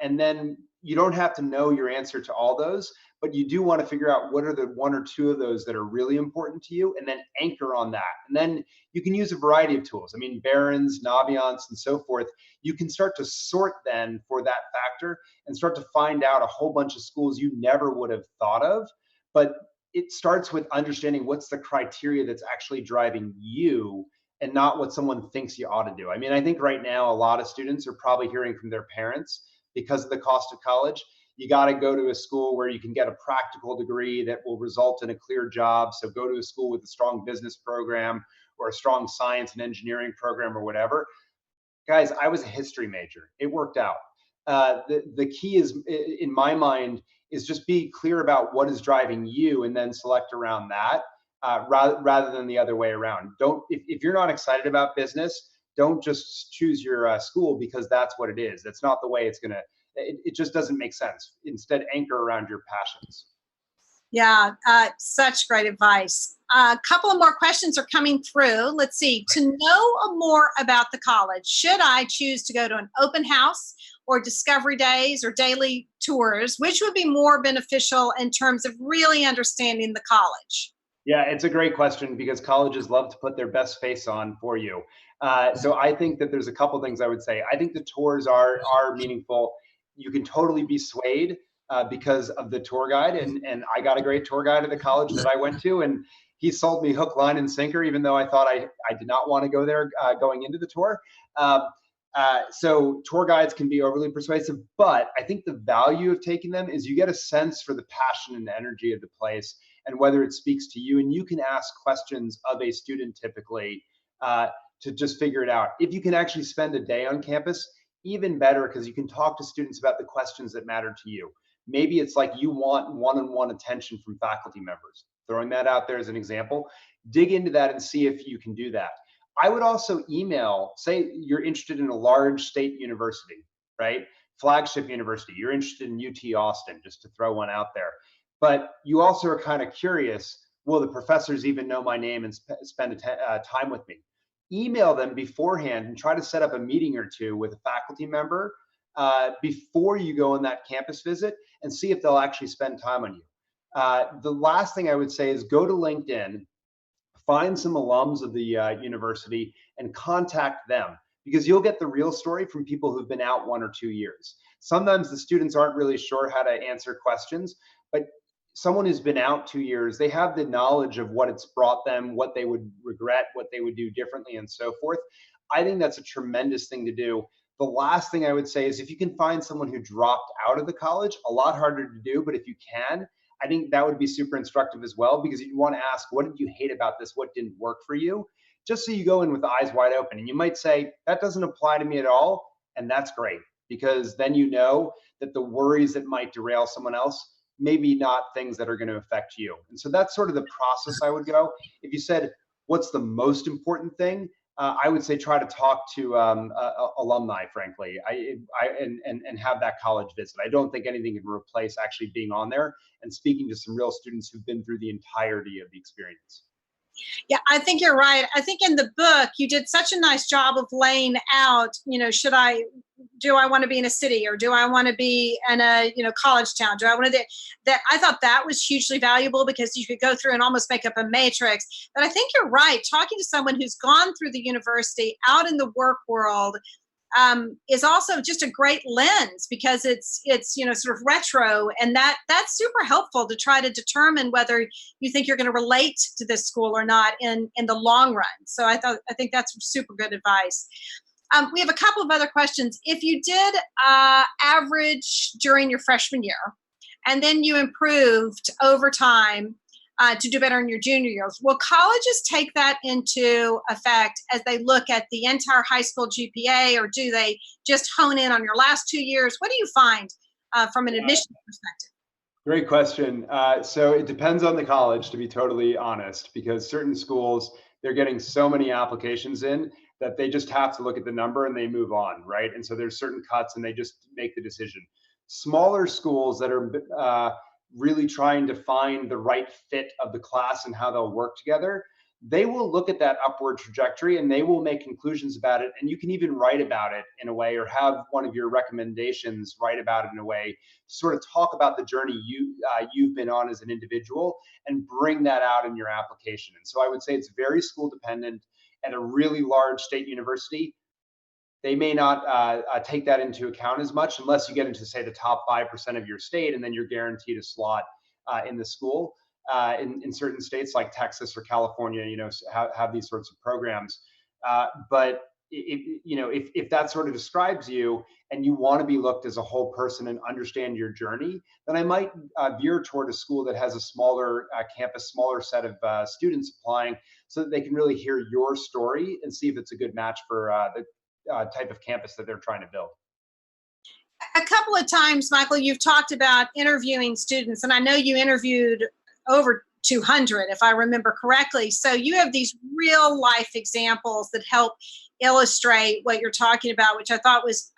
And then you don't have to know your answer to all those, but you do want to figure out what are the 1 or 2 of those that are really important to you, and then anchor on that. And then you can use a variety of tools. I mean, Barron's, Naviance, and so forth. You can start to sort then for that factor and start to find out a whole bunch of schools you never would have thought of. But it starts with understanding what's the criteria that's actually driving you and not what someone thinks you ought to do. I mean, I think right now a lot of students are probably hearing from their parents because of the cost of college. You got to go to a school where you can get a practical degree that will result in a clear job. So go to a school with a strong business program or a strong science and engineering program or whatever. Guys, I was a history major. It worked out. The key is, in my mind, is just be clear about what is driving you and then select around that, rather than the other way around. If you're not excited about business, don't just choose your school because that's what it is. That's not the way it's gonna. It just doesn't make sense. Instead, anchor around your passions.
Yeah, such great advice. A couple of more questions are coming through. Let's see. To know more about the college, should I choose to go to an open house or discovery days or daily tours? Which would be more beneficial in terms of really understanding the college?
Yeah, it's a great question because colleges love to put their best face on for you. So I think that there's a couple things I would say. I think the tours are meaningful. You can totally be swayed because of the tour guide, and I got a great tour guide at the college that I went to, and he sold me hook, line, and sinker, even though I thought I did not want to go there going into the tour. So tour guides can be overly persuasive, but I think the value of taking them is you get a sense for the passion and energy of the place and whether it speaks to you. And you can ask questions of a student typically to just figure it out. If you can actually spend a day on campus, even better, because you can talk to students about the questions that matter to you. Maybe it's like you want one-on-one attention from faculty members. Throwing that out there as an example. Dig into that and see if you can do that. I would also email, say you're interested in a large state university, right? Flagship university. You're interested in UT Austin, just to throw one out there. But you also are kind of curious, will the professors even know my name and spend time with me? Email them beforehand and try to set up a meeting or two with a faculty member before you go on that campus visit and see if they'll actually spend time on you. The last thing I would say is go to LinkedIn, find some alums of the university and contact them, because you'll get the real story from people who've been out 1 or 2 years. Sometimes the students aren't really sure how to answer questions, but someone who's been out 2 years, they have the knowledge of what it's brought them, what they would regret, what they would do differently, and so forth. I think that's a tremendous thing to do. The last thing I would say is if you can find someone who dropped out of the college, a lot harder to do, but if you can, I think that would be super instructive as well, because you want to ask, what did you hate about this? What didn't work for you? Just so you go in with the eyes wide open. And you might say, that doesn't apply to me at all. And that's great, because then you know that the worries that might derail someone else, maybe not things that are going to affect you. And so that's sort of the process I would go. If you said, what's the most important thing? I would say try to talk to alumni, frankly, and have that college visit. I don't think anything can replace actually being on there and speaking to some real students who've been through the entirety of the experience.
Yeah, I think you're right. I think in the book, you did such a nice job of laying out, do I want to be in a city, or do I want to be in a, college town? Do I want to that? I thought that was hugely valuable because you could go through and almost make up a matrix. But I think you're right. Talking to someone who's gone through the university, out in the work world, is also just a great lens, because it's sort of retro, and that's super helpful to try to determine whether you think you're going to relate to this school or not in the long run. So I think that's super good advice. We have a couple of other questions. If you did average during your freshman year, and then you improved over time to do better in your junior years. Will colleges take that into effect as they look at the entire high school GPA, or do they just hone in on your last 2 years? What do you find from an admissions perspective?
Great question. So it depends on the college, to be totally honest, because certain schools, they're getting so many applications in that they just have to look at the number and they move on, right? And so there's certain cuts and they just make the decision. Smaller schools that are really trying to find the right fit of the class and how they'll work together, they will look at that upward trajectory and they will make conclusions about it. And you can even write about it in a way, or have one of your recommendations write about it in a way, sort of talk about the journey you've been on as an individual and bring that out in your application. And so I would say it's very school dependent. At a really large state university, they may not take that into account as much unless you get into, say, the top 5% of your state, and then you're guaranteed a slot in the school. In certain states like Texas or California, have these sorts of programs. But if that sort of describes you and you want to be looked as a whole person and understand your journey, then I might veer toward a school that has a smaller campus, smaller set of students applying, so that they can really hear your story and see if it's a good match for the type of campus that they're trying to build.
A couple of times, Michael, you've talked about interviewing students, and I know you interviewed over 200, if I remember correctly. So you have these real life examples that help illustrate what you're talking about, which I thought was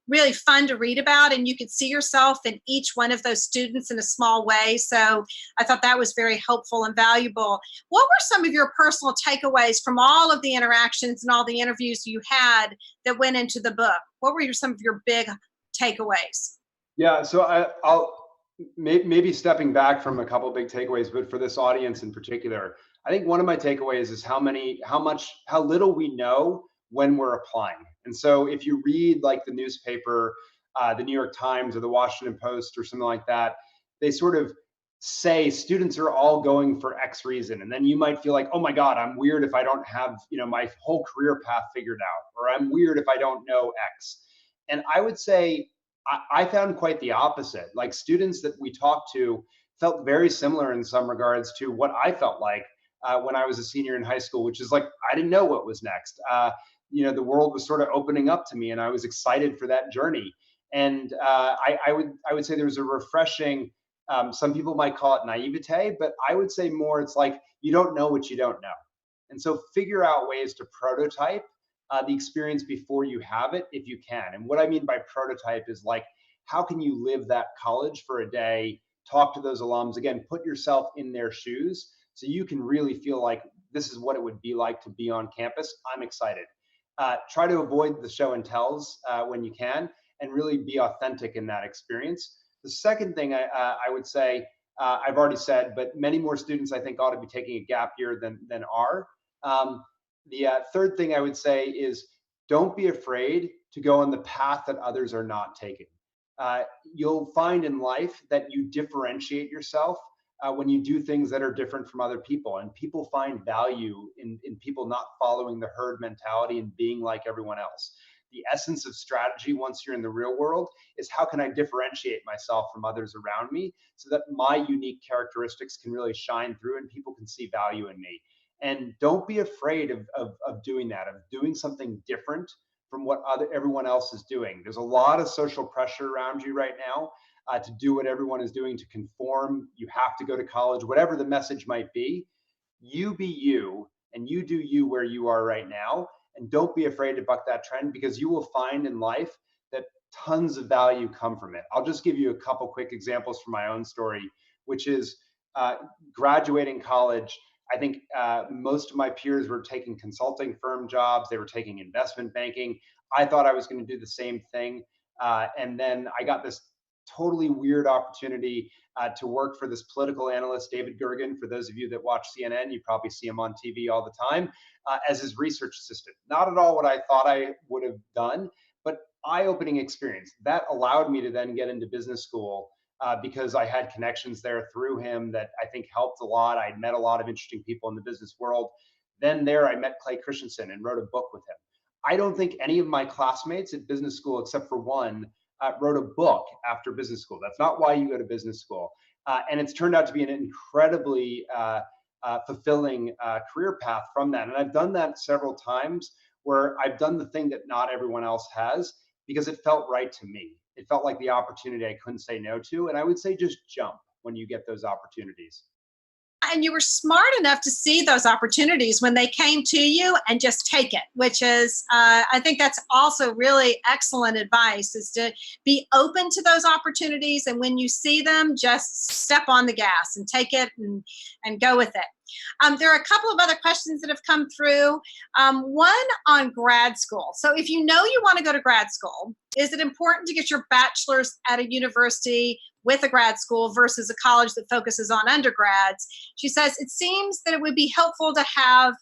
really fun to read about. And you could see yourself in each one of those students in a small way. So I thought that was very helpful and valuable. What were some of your personal takeaways from all of the interactions and all the interviews you had that went into the book? What were some of your big takeaways?
Yeah, so I'll maybe stepping back from a couple of big takeaways, but for this audience in particular, I think one of my takeaways is how little we know when we're applying. And so if you read like the newspaper, the New York Times or the Washington Post or something like that, they sort of say students are all going for X reason. And then you might feel like, oh my God, I'm weird if I don't have, my whole career path figured out, or I'm weird if I don't know X. And I would say I found quite the opposite. Like, students that we talked to felt very similar in some regards to what I felt like when I was a senior in high school, which is like, I didn't know what was next. The world was sort of opening up to me, and I was excited for that journey. And I would say there was a refreshing. Some people might call it naivete, but I would say more, it's like you don't know what you don't know, and so figure out ways to prototype the experience before you have it, if you can. And what I mean by prototype is like, how can you live that college for a day? Talk to those alums again, put yourself in their shoes, so you can really feel like this is what it would be like to be on campus. I'm excited. Try to avoid the show and tells when you can, and really be authentic in that experience. The second thing I would say, I've already said, but many more students I think ought to be taking a gap year than are. The third thing I would say is, don't be afraid to go on the path that others are not taking. You'll find in life that you differentiate yourself when you do things that are different from other people. And people find value in people not following the herd mentality and being like everyone else. The essence of strategy, once you're in the real world, is how can I differentiate myself from others around me so that my unique characteristics can really shine through and people can see value in me. And don't be afraid of doing that, of doing something different from what everyone else is doing. There's a lot of social pressure around you right now to do what everyone is doing, to conform. You have to go to college, whatever the message might be. You be you, and you do you where you are right now. And don't be afraid to buck that trend, because you will find in life that tons of value come from it. I'll just give you a couple quick examples from my own story, which is graduating college. I think most of my peers were taking consulting firm jobs. They were taking investment banking. I thought I was going to do the same thing. And then I got this totally weird opportunity to work for this political analyst, David Gergen. For those of you that watch CNN, you probably see him on TV all the time, as his research assistant. Not at all what I thought I would have done, but eye-opening experience. That allowed me to then get into business school because I had connections there through him that I think helped a lot. I met a lot of interesting people in the business world. Then there I met Clay Christensen and wrote a book with him. I don't think any of my classmates at business school, except for one, wrote a book after business school. That's not why you go to business school. And it's turned out to be an incredibly fulfilling career path from that. And I've done that several times where I've done the thing that not everyone else has because it felt right to me. It felt like the opportunity I couldn't say no to. And I would say just jump when you get those opportunities.
And you were smart enough to see those opportunities when they came to you and just take it, which is, I think that's also really excellent advice, is to be open to those opportunities. And when you see them, just step on the gas and take it and go with it. There are a couple of other questions that have come through. One on grad school. So if you know you want to go to grad school, is it important to get your bachelor's at a university with a grad school versus a college that focuses on undergrads? She says it seems that it would be helpful to have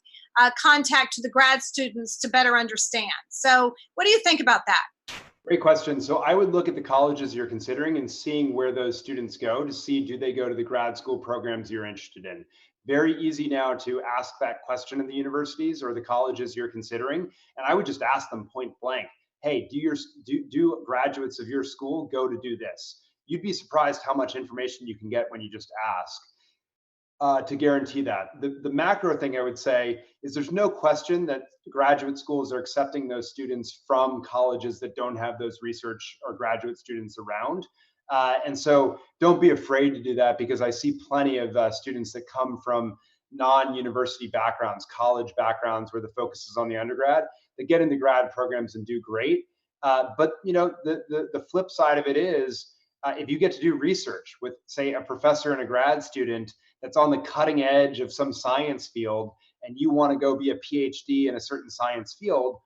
contact to the grad students to better understand. So what do you think about that?
Great question. So I would look at the colleges you're considering and seeing where those students go to see, do they go to the grad school programs you're interested in? Very easy now to ask that question in the universities or the colleges you're considering. And I would just ask them point blank, hey, do graduates of your school go to do this? You'd be surprised how much information you can get when you just ask. To guarantee that. The macro thing I would say is there's no question that graduate schools are accepting those students from colleges that don't have those research or graduate students around. And so don't be afraid to do that, because I see plenty of students that come from non-university backgrounds, college backgrounds where the focus is on the undergrad, that get into grad programs and do great. But the flip side of it is, if you get to do research with, say, a professor and a grad student that's on the cutting edge of some science field, and you want to go be a PhD in a certain science field,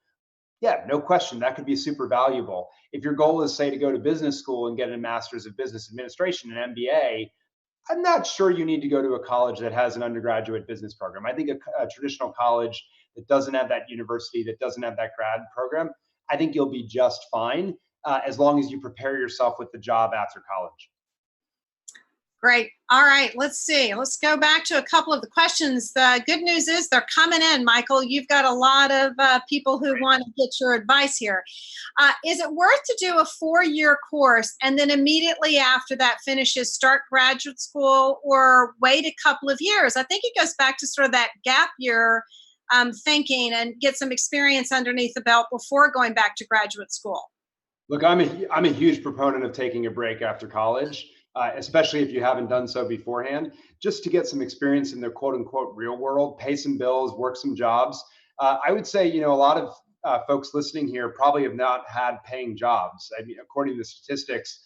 yeah, no question, that could be super valuable. If your goal is, say, to go to business school and get a master's of business administration, an MBA, I'm not sure you need to go to a college that has an undergraduate business program. I think a traditional college that doesn't have that university, that doesn't have that grad program, I think you'll be just fine, as long as you prepare yourself with the job after college.
Great. All right. Let's see. Let's go back to a couple of the questions. The good news is they're coming in, Michael. You've got a lot of people who want to get your advice here. Is it worth to do a 4-year course and then immediately after that finishes start graduate school, or wait a couple of years? I think it goes back to sort of that gap year thinking, and get some experience underneath the belt before going back to graduate school.
Look, I'm a huge proponent of taking a break after college, especially if you haven't done so beforehand, just to get some experience in the quote unquote real world, pay some bills, work some jobs. I would say, a lot of folks listening here probably have not had paying jobs. I mean, according to the statistics,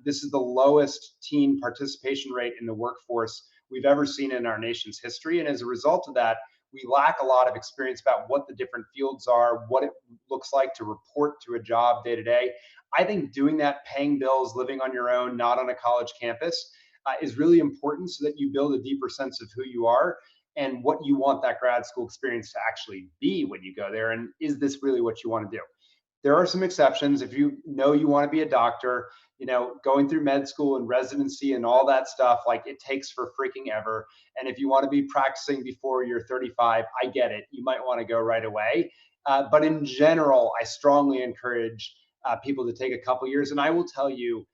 this is the lowest teen participation rate in the workforce we've ever seen in our nation's history. And as a result of that, we lack a lot of experience about what the different fields are, what it looks like to report to a job day to day. I think doing that, paying bills, living on your own, not on a college campus, is really important, so that you build a deeper sense of who you are and what you want that grad school experience to actually be when you go there. And is this really what you want to do? There are some exceptions. If you know you want to be a doctor, going through med school and residency and all that stuff, like, it takes for freaking ever. And if you want to be practicing before you're 35, I get it. You might want to go right away. But in general, I strongly encourage people to take a couple years. And I will tell you,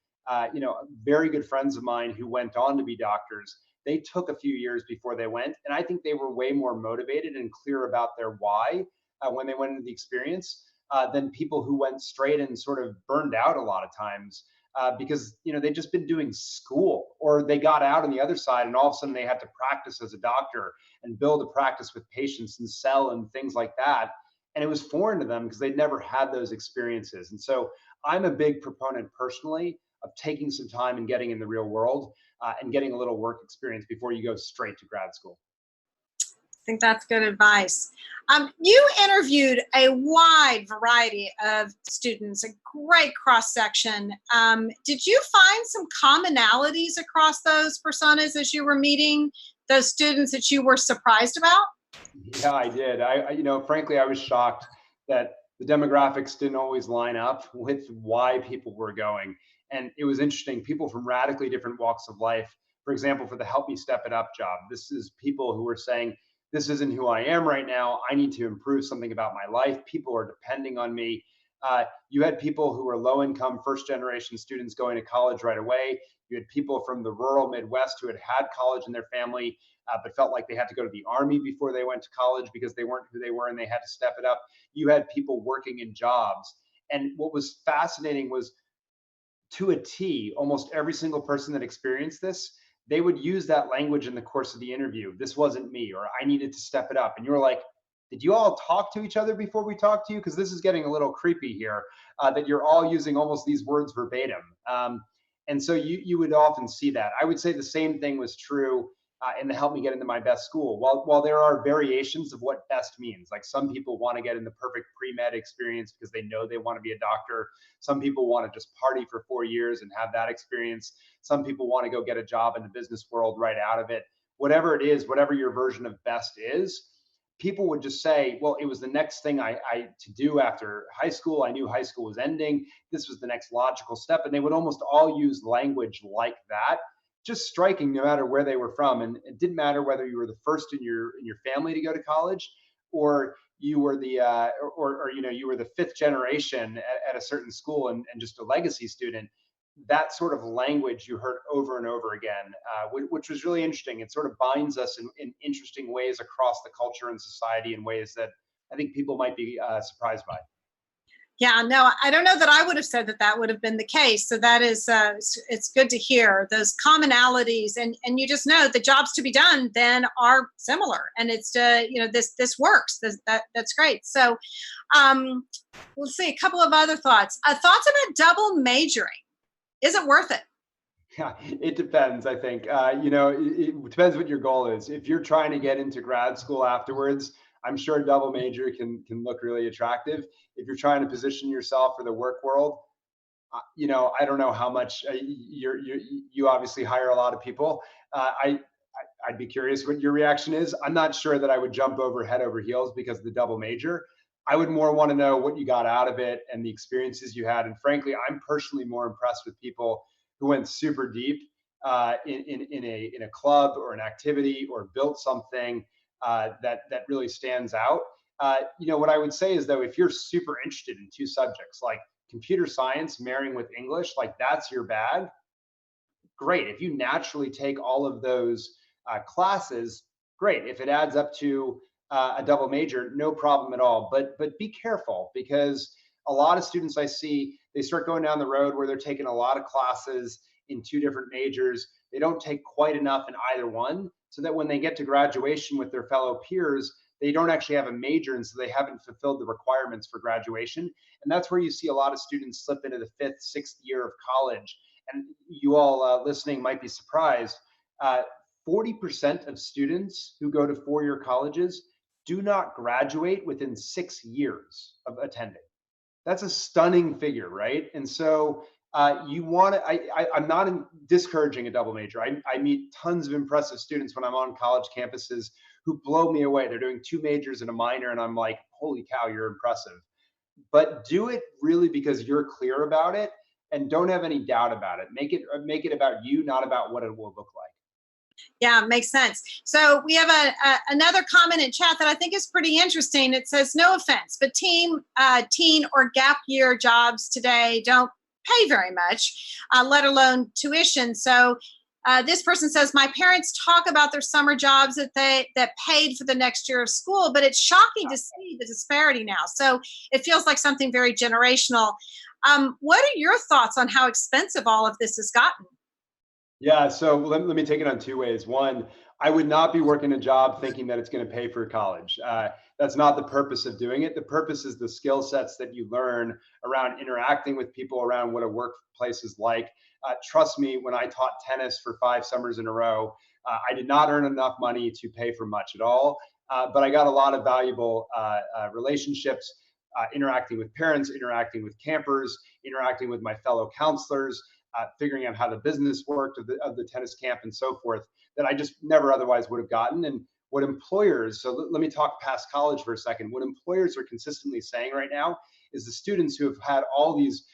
very good friends of mine who went on to be doctors, they took a few years before they went. And I think they were way more motivated and clear about their why when they went into the experience than people who went straight and sort of burned out a lot of times. Because they'd just been doing school, or they got out on the other side and all of a sudden they had to practice as a doctor and build a practice with patients and sell and things like that. And it was foreign to them because they'd never had those experiences. And so I'm a big proponent personally of taking some time and getting in the real world and getting a little work experience before you go straight to grad school.
I think that's good advice. You interviewed a wide variety of students, a great cross section. Did you find some commonalities across those personas as you were meeting those students that you were surprised about?
Yeah, I did. Frankly, I was shocked that the demographics didn't always line up with why people were going. And it was interesting. People from radically different walks of life, for example, for the Help Me Step It Up job, this is people who were saying, this isn't who I am right now. I need to improve something about my life. People are depending on me. You had people who were low income, first generation students going to college right away. You had people from the rural Midwest who had had college in their family, but felt like they had to go to the Army before they went to college because they weren't who they were and they had to step it up. You had people working in jobs. And what was fascinating was, to a T, almost every single person that experienced this, they would use that language in the course of the interview. This wasn't me, or I needed to step it up. And you were like, did you all talk to each other before we talked to you? Because this is getting a little creepy here, that you're all using almost these words verbatim. And so you would often see that. I would say the same thing was true in the Help Me Get Into My Best School. While there are variations of what best means, like some people want to get in the perfect pre-med experience because they know they want to be a doctor. Some people want to just party for 4 years and have that experience. Some people want to go get a job in the business world right out of it. Whatever it is, whatever your version of best is, people would just say, well, it was the next thing I to do after high school. I knew high school was ending. This was the next logical step. And they would almost all use language like that, just striking no matter where they were from. And it didn't matter whether you were the first in your family to go to college, or you were the or you know, you were the fifth generation at a certain school and just a legacy student. That sort of language you heard over and over again, which was really interesting. It sort of binds us in interesting ways across the culture and society in ways that I think people might be surprised by.
Yeah, no, I don't know that I would have said that that would have been the case. So that is, it's good to hear those commonalities, and you just know the jobs to be done then are similar, and it's this works. That's great. So, we'll see a couple of other thoughts. Thoughts about double majoring. Is it worth it?
Yeah, it depends, I think. It depends what your goal is. If you're trying to get into grad school afterwards, I'm sure a double major can look really attractive. If you're trying to position yourself for the work world, I don't know how much you obviously hire a lot of people. I'd be curious what your reaction is. I'm not sure that I would jump over head over heels because of the double major. I would more want to know what you got out of it and the experiences you had. And frankly, I'm personally more impressed with people who went super deep in a club or an activity or built something that really stands out. What I would say is, though, if you're super interested in two subjects like computer science marrying with English, like that's your bag, great. If you naturally take all of those classes, great. If it adds up to a double major, no problem at all. But be careful, because a lot of students I see, they start going down the road where they're taking a lot of classes in two different majors. They don't take quite enough in either one, so that when they get to graduation with their fellow peers, they don't actually have a major, and so they haven't fulfilled the requirements for graduation. And that's where you see a lot of students slip into the fifth, sixth year of college. And you all listening might be surprised. 40% of students who go to four-year colleges do not graduate within 6 years of attending. That's a stunning figure, right? And so you want to, I'm not discouraging a double major. I meet tons of impressive students when I'm on college campuses who blow me away. They're doing two majors and a minor, and I'm like, holy cow, you're impressive. But do it really because you're clear about it, and don't have any doubt about it. Make it about you, not about what it will look like.
Yeah, makes sense. So we have another comment in chat that I think is pretty interesting. It says, "No offense, but teen or gap year jobs today don't pay very much, let alone tuition." So this person says, "My parents talk about their summer jobs that paid for the next year of school, but it's shocking to see the disparity now." So it feels like something very generational. What are your thoughts on how expensive all of this has gotten?
Yeah, so let me take it on two ways. One, I would not be working a job thinking that it's going to pay for college. That's not the purpose of doing it. The purpose is the skill sets that you learn around interacting with people, around what a workplace is like. Trust me, when I taught tennis for 5 summers in a row, I did not earn enough money to pay for much at all. But I got a lot of valuable relationships, interacting with parents, interacting with campers, interacting with my fellow counselors, figuring out how the business worked of the tennis camp and so forth, that I just never otherwise would have gotten. And what employers, so let me talk past college for a second. What employers are consistently saying right now is the students who have had all these,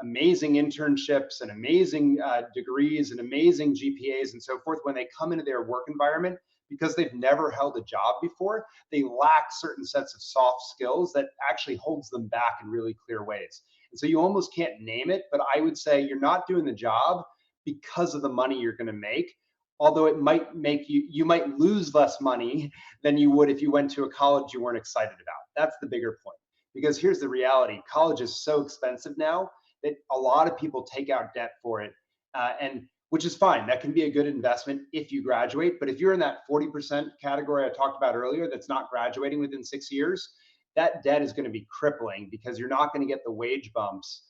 amazing internships and amazing degrees and amazing GPAs and so forth, when they come into their work environment, because they've never held a job before, they lack certain sets of soft skills that actually holds them back in really clear ways. And so you almost can't name it, but I would say you're not doing the job because of the money you're going to make. Although it might make you might lose less money than you would if you went to a college you weren't excited about. That's the bigger point. Because here's the reality: college is so expensive now that a lot of people take out debt for it, and which is fine. That can be a good investment if you graduate. But if you're in that 40% category I talked about earlier that's not graduating within 6 years, that debt is going to be crippling because you're not going to get the wage bumps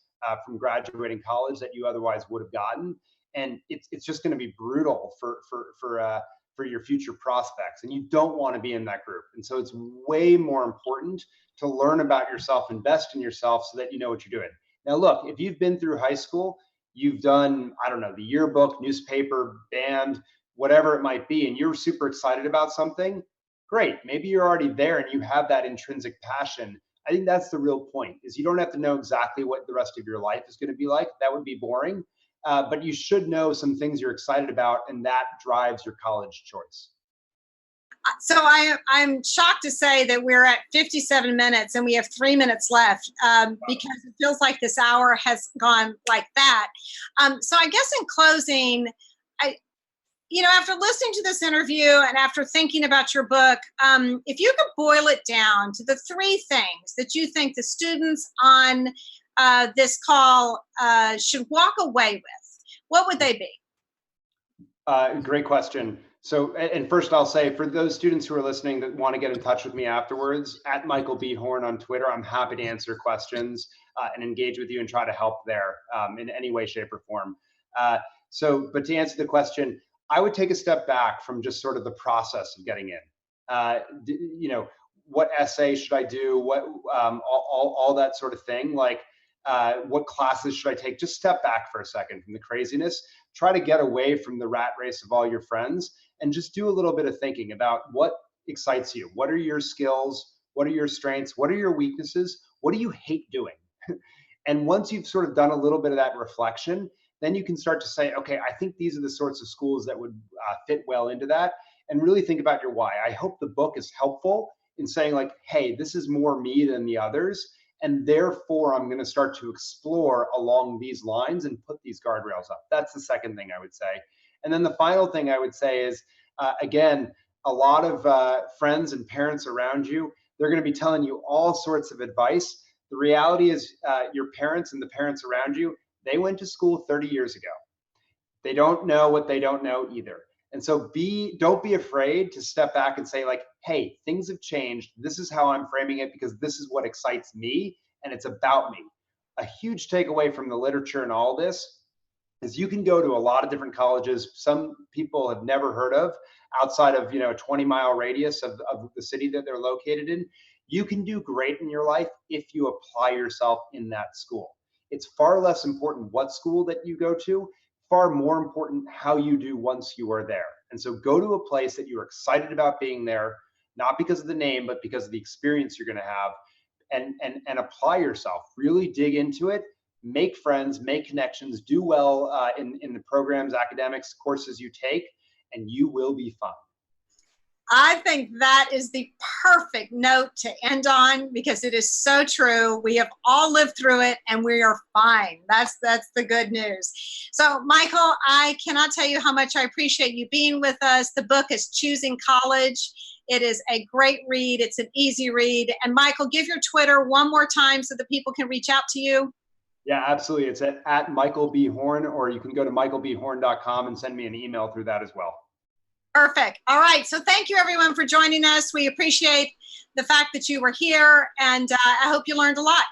from graduating college that you otherwise would have gotten, and it's just going to be brutal for your future prospects, and you don't want to be in that group. And so it's way more important to learn about yourself, invest in yourself, so that you know what you're doing. Now, look, if you've been through high school, you've done, I don't know, the yearbook, newspaper, band, whatever it might be, and you're super excited about something, great. Maybe you're already there and you have that intrinsic passion. I think that's the real point, is you don't have to know exactly what the rest of your life is going to be like. That would be boring. But you should know some things you're excited about, and that drives your college choice.
So I'm shocked to say that we're at 57 minutes and we have 3 minutes left, because it feels like this hour has gone like that. So I guess in closing, after listening to this interview and after thinking about your book, if you could boil it down to the 3 things that you think the students on this call should walk away with, what would they be?
Great question. So, and first I'll say, for those students who are listening that want to get in touch with me afterwards, at Michael B. Horn on Twitter, I'm happy to answer questions and engage with you and try to help there in any way, shape, or form. But to answer the question, I would take a step back from just sort of the process of getting in. What essay should I do? What all that sort of thing. Like, what classes should I take? Just step back for a second from the craziness. Try to get away from the rat race of all your friends and just do a little bit of thinking about what excites you. What are your skills? What are your strengths? What are your weaknesses? What do you hate doing? And once you've sort of done a little bit of that reflection, then you can start to say, okay, I think these are the sorts of schools that would fit well into that, and really think about your why. I hope the book is helpful in saying, like, hey, this is more me than the others, and therefore I'm going to start to explore along these lines and put these guardrails up. That's the second thing I would say. And then the final thing I would say is, again, a lot of friends and parents around you, they're going to be telling you all sorts of advice. The reality is, your parents and the parents around you, they went to school 30 years ago. They don't know what they don't know either. And so don't be afraid to step back and say, like, hey, things have changed. This is how I'm framing it because this is what excites me and it's about me. A huge takeaway from the literature and all this is you can go to a lot of different colleges some people have never heard of outside of, a 20-mile radius of the city that they're located in. You can do great in your life if you apply yourself in that school. It's far less important what school that you go to, far more important how you do once you are there. And so go to a place that you're excited about being there, not because of the name, but because of the experience you're going to have, and apply yourself. Really dig into it, make friends, make connections, do well in the programs, academics, courses you take, and you will be fine.
I think that is the perfect note to end on, because it is so true. We have all lived through it and we are fine. That's the good news. So, Michael, I cannot tell you how much I appreciate you being with us. The book is Choosing College. It is a great read. It's an easy read. And Michael, give your Twitter one more time so that people can reach out to you.
Yeah, absolutely. It's at Michael B. Horn, or you can go to michaelbhorn.com and send me an email through that as well.
Perfect. All right. So thank you, everyone, for joining us. We appreciate the fact that you were here, and I hope you learned a lot.